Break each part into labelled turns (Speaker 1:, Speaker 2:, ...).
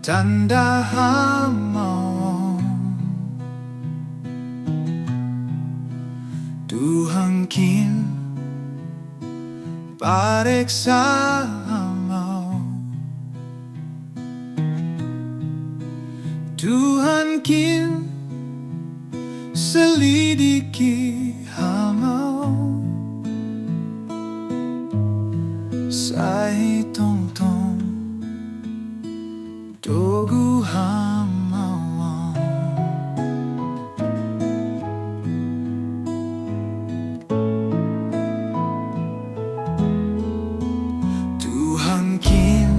Speaker 1: tanda hamau. Tuhan kin pareksa hamau. Tuhan kin selidiki hamau. Sai tong togu hamau. Tuhan kin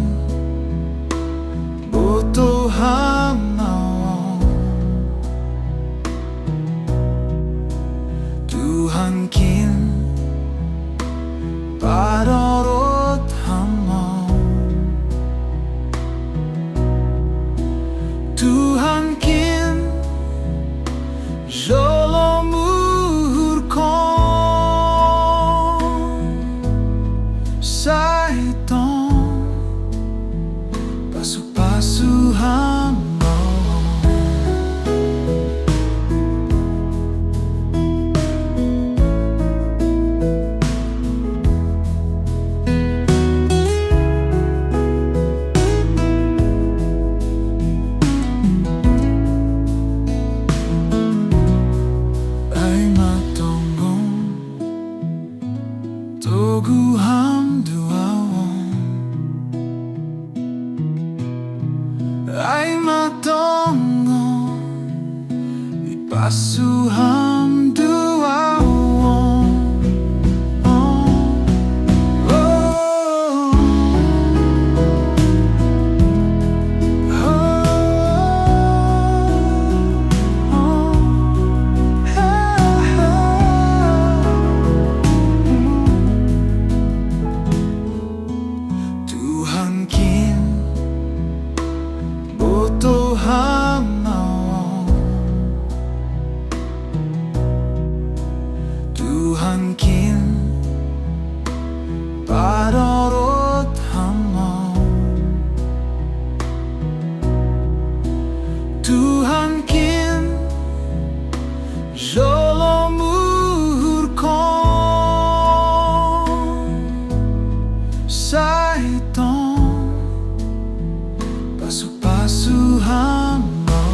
Speaker 1: botoh hamau. Tuhan kin parorot hamau. Tuhan kin jolom uhur sai tong pasu hamau. Togu ham duawong. Ay matongon pasu ham duawong. Tuhan kin botoh hamau. Tuhan kin parorot hamau. Tuhan kin jolom uhur sai tong pasu hamau.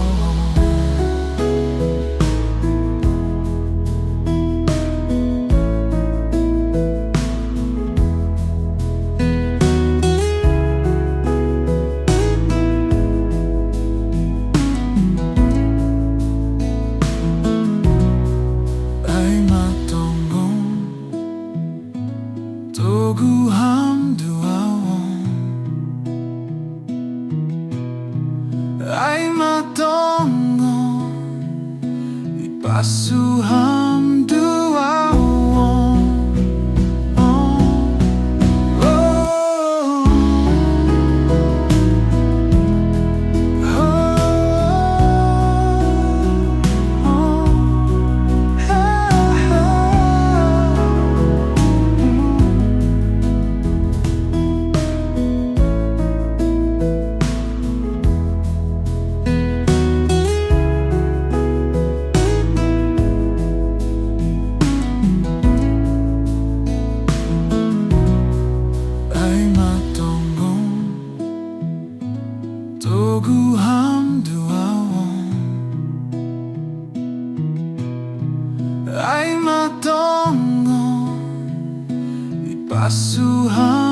Speaker 1: Ay matongon togu ham duawong. Ay matongon pasu ham duawong. Ay matongon togu ham duawong. Ay matongon pasu ham